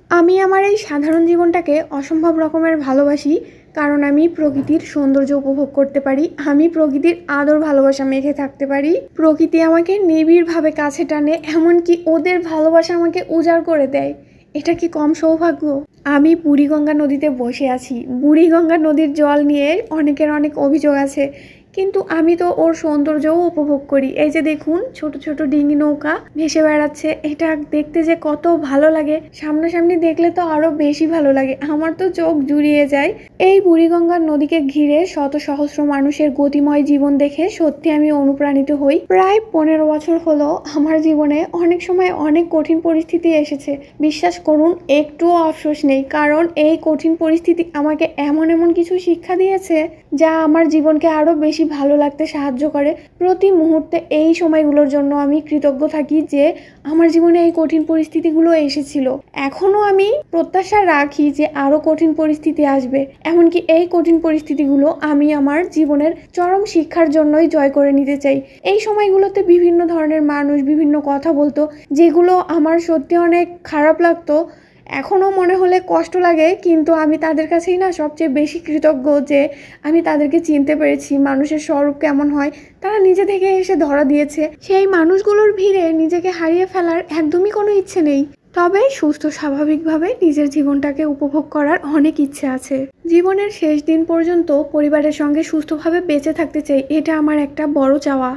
আমি আমার এই সাধারণ জীবনটাকে অসম্ভব রকমের ভালোবাসি, কারণ আমি প্রকৃতির সৌন্দর্য উপভোগ করতে পারি। আমি প্রকৃতির আদর ভালোবাসা মেখে থাকতে পারি। প্রকৃতি আমাকে নিবিড়ভাবে কাছে টানে, এমনকি ওদের ভালোবাসা আমাকে উজাড় করে দেয়। এটা কি কম সৌভাগ্য? আমি বুড়িগঙ্গা নদীতে বসে আছি। বুড়িগঙ্গা নদীর জল নিয়ে অনেকের অনেক অভিযোগ আছে, কিন্তু আমি তো ওর সৌন্দর্যও উপভোগ করি। এই যে দেখুন, ছোট ছোট ডিঙি নৌকা ভেসে বেড়াচ্ছে, এটা দেখতে যে কত ভালো লাগে। সামনাসামনি দেখলে তো আরো বেশি ভালো লাগে, আমার তো চোখ জুড়িয়ে যায়। এই বুড়িগঙ্গার নদীকে ঘিরে শত সহস্র মানুষের গতিময় জীবন দেখে সত্যি আমি অনুপ্রাণিত হই। প্রায় 15 বছর হলো আমার জীবনে অনেক সময় অনেক কঠিন পরিস্থিতি এসেছে। বিশ্বাস করুন, একটুও আফসোস নেই, কারণ এই কঠিন পরিস্থিতি আমাকে এমন এমন কিছু শিক্ষা দিয়েছে যা আমার জীবনকে আরো বেশি ভালো লাগতে সাহায্য করে। প্রতি মুহূর্তে এই সময়গুলোর জন্য আমি কৃতজ্ঞ থাকি যে আমার জীবনে এই কঠিন পরিস্থিতিগুলো এসেছিল। এখনো আমি প্রত্যাশা রাখি যে আরো কঠিন পরিস্থিতি আসবে। এমনকি এই কঠিন পরিস্থিতিগুলো আমি আমার জীবনের চরম শিক্ষার জন্যই জয় করে নিতে চাই। এই সময়গুলোতে বিভিন্ন ধরনের মানুষ বিভিন্ন কথা বলতো, যেগুলো আমার সত্যি অনেক খারাপ লাগতো। এখনও মনে হলে কষ্ট লাগে, কিন্তু আমি তাদের কাছেই না সবচেয়ে বেশি কৃতজ্ঞ যে আমি তাদেরকে চিনতে পেরেছি। মানুষের স্বরূপ কেমন হয় তারা নিজে থেকে এসে ধরা দিয়েছে। সেই মানুষগুলোর ভিড়ে নিজেকে হারিয়ে ফেলার একদমই কোনো ইচ্ছে নেই, তবে সুস্থ স্বাভাবিকভাবে নিজের জীবনটাকে উপভোগ করার অনেক ইচ্ছে আছে। জীবনের শেষ দিন পর্যন্ত পরিবারের সঙ্গে সুস্থভাবে বেঁচে থাকতে চাই, এটা আমার একটা বড় চাওয়া।